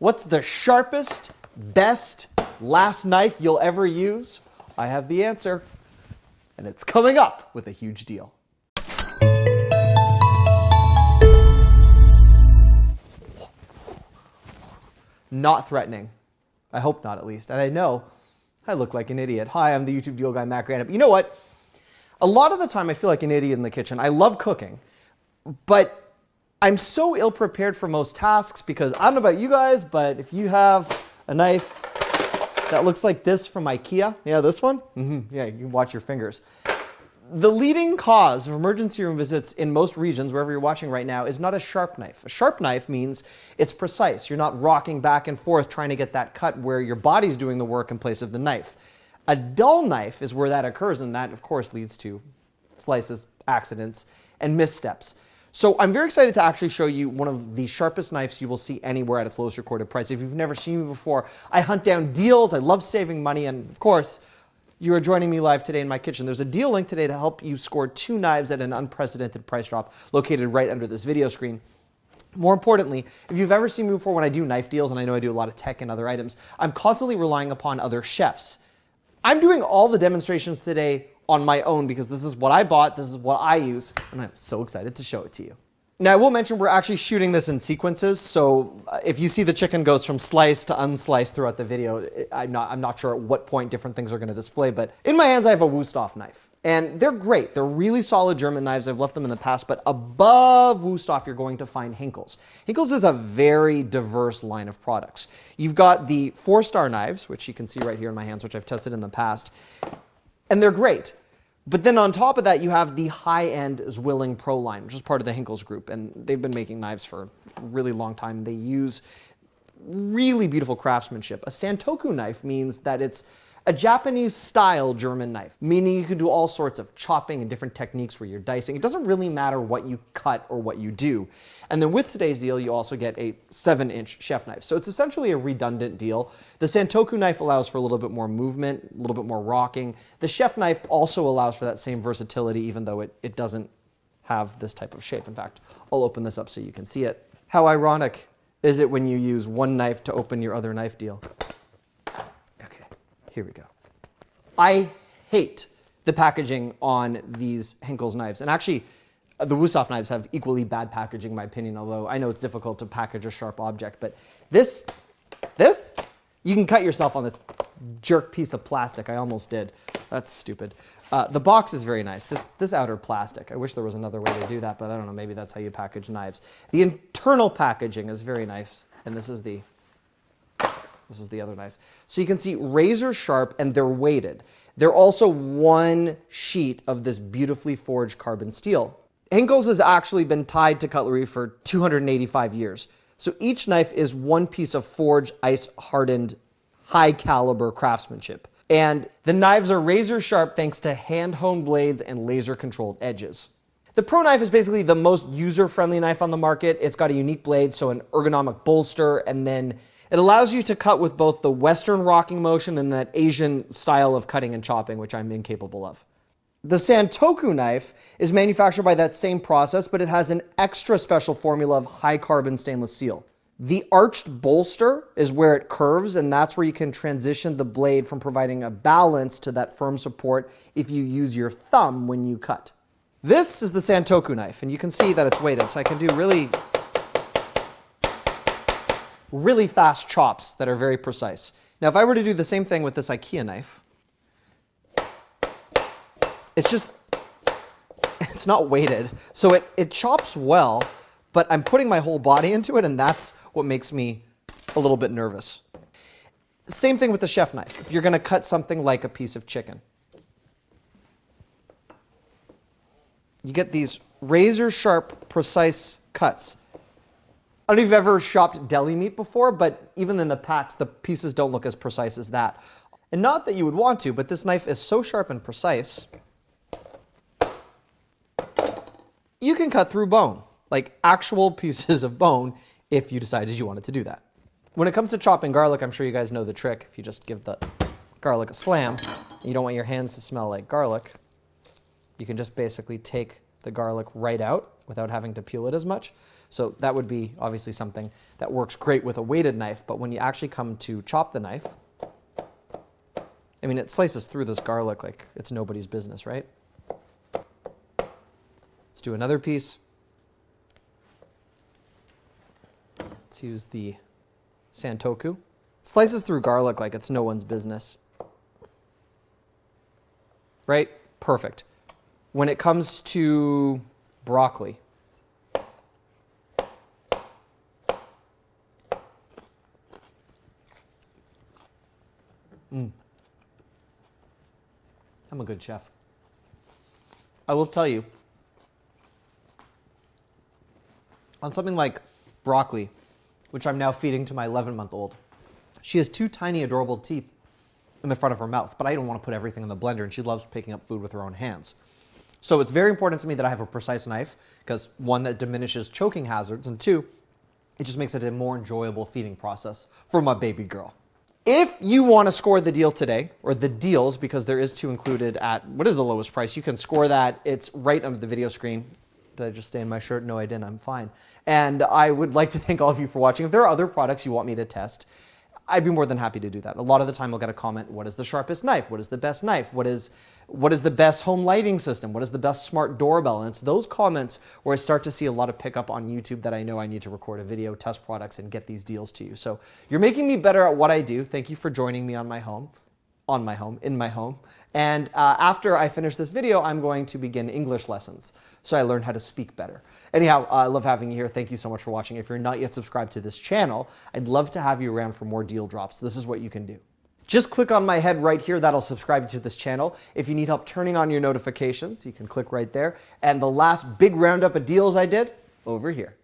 What's the sharpest, best, last knife you'll ever use? I have the answer, and it's coming up with a huge deal. Not threatening. I hope not, at least. And I know I look like an idiot. Hi, I'm the YouTube deal guy, Matt Granite. But you know what? A lot of the time I feel like an idiot in the kitchen. I love cooking, but I'm so ill-prepared for most tasks because I don't know about you guys, but if you have a knife that looks like this from IKEA, yeah, this one? Yeah, you can watch your fingers. The leading cause of emergency room visits in most regions, wherever you're watching right now, is not a sharp knife. A sharp knife means it's precise. You're not rocking back and forth trying to get that cut where your body's doing the work in place of the knife. A dull knife is where that occurs, and that, of course, leads to slices, accidents, and missteps. So I'm very excited to actually show you one of the sharpest knives you will see anywhere at its lowest recorded price. If you've never seen me before, I hunt down deals, I love saving money, and of course, you are joining me live today in my kitchen. There's a deal link today to help you score 2 knives at an unprecedented price drop located right under this video screen. More importantly, if you've ever seen me before when I do knife deals, and I know I do a lot of tech and other items, I'm constantly relying upon other chefs. I'm doing all the demonstrations today on my own because this is what I bought, this is what I use, and I'm so excited to show it to you. Now, I will mention we're actually shooting this in sequences, so if you see the chicken goes from sliced to unsliced throughout the video, I'm not sure at what point different things are going to display, but in my hands I have a Wüsthof knife. And they're great. They're really solid German knives. I've left them in the past, but above Wüsthof, you're going to find Henckels. Henckels is a very diverse line of products. You've got the 4-star knives, which you can see right here in my hands, which I've tested in the past, and they're great. But then on top of that, you have the high-end Zwilling Pro line, which is part of the Henckels group, and they've been making knives for a really long time. They use really beautiful craftsmanship. A Santoku knife means that it's a Japanese-style German knife, meaning you can do all sorts of chopping and different techniques where you're dicing. It doesn't really matter what you cut or what you do. And then with today's deal, you also get a 7-inch chef knife. So it's essentially a redundant deal. The Santoku knife allows for a little bit more movement, a little bit more rocking. The chef knife also allows for that same versatility, even though it doesn't have this type of shape. In fact, I'll open this up so you can see it. How ironic is it when you use one knife to open your other knife deal? Here we go. I hate the packaging on these Henckels knives. And actually, the Wüsthof knives have equally bad packaging, in my opinion, although I know it's difficult to package a sharp object. But this, you can cut yourself on this jerk piece of plastic. I almost did. That's stupid. The box is very nice. This outer plastic. I wish there was another way to do that, but I don't know. Maybe that's how you package knives. The internal packaging is very nice. And this is the other knife. So you can see razor sharp, and they're weighted. They're also one sheet of this beautifully forged carbon steel. Henckels has actually been tied to cutlery for 285 years. So each knife is one piece of forged, ice-hardened, high-caliber craftsmanship. And the knives are razor sharp thanks to hand-honed blades and laser-controlled edges. The Pro knife is basically the most user-friendly knife on the market. It's got a unique blade, so an ergonomic bolster, and then it allows you to cut with both the Western rocking motion and that Asian style of cutting and chopping, which I'm incapable of. The Santoku knife is manufactured by that same process, but it has an extra special formula of high carbon stainless steel. The arched bolster is where it curves, and that's where you can transition the blade from providing a balance to that firm support if you use your thumb when you cut. This is the Santoku knife, and you can see that it's weighted, so I can do really fast chops that are very precise. Now, if I were to do the same thing with this IKEA knife, it's not weighted. So it chops well, but I'm putting my whole body into it, and that's what makes me a little bit nervous. Same thing with the chef knife. If you're gonna cut something like a piece of chicken, you get these razor sharp, precise cuts. I don't know if you've ever shopped deli meat before, but even in the packs, the pieces don't look as precise as that. And not that you would want to, but this knife is so sharp and precise, you can cut through bone, like actual pieces of bone, if you decided you wanted to do that. When it comes to chopping garlic, I'm sure you guys know the trick. If you just give the garlic a slam, and you don't want your hands to smell like garlic, you can just basically take the garlic right out without having to peel it as much. So that would be obviously something that works great with a weighted knife, but when you actually come to chop the knife, I mean, it slices through this garlic like it's nobody's business, right? Let's do another piece. Let's use the Santoku. It slices through garlic like it's no one's business. Right? Perfect. When it comes to broccoli, I'm a good chef. I will tell you, on something like broccoli, which I'm now feeding to my 11-month-old, she has 2 tiny, adorable teeth in the front of her mouth, but I don't want to put everything in the blender, and she loves picking up food with her own hands. So it's very important to me that I have a precise knife, because 1, that diminishes choking hazards, and 2, it just makes it a more enjoyable feeding process for my baby girl. If you want to score the deal today, or the deals, because there is 2 included at, what is the lowest price? You can score that. It's right under the video screen. Did I just stain my shirt? No, I didn't. I'm fine. And I would like to thank all of you for watching. If there are other products you want me to test, I'd be more than happy to do that. A lot of the time I'll get a comment, what is the sharpest knife? What is the best knife? What is the best home lighting system? What is the best smart doorbell? And it's those comments where I start to see a lot of pickup on YouTube that I know I need to record a video, test products, and get these deals to you. So you're making me better at what I do. Thank you for joining me in my home. And after I finish this video, I'm going to begin English lessons, so I learn how to speak better. Anyhow, I love having you here. Thank you so much for watching. If you're not yet subscribed to this channel, I'd love to have you around for more deal drops. This is what you can do. Just click on my head right here. That'll subscribe you to this channel. If you need help turning on your notifications, you can click right there. And the last big roundup of deals I did, over here.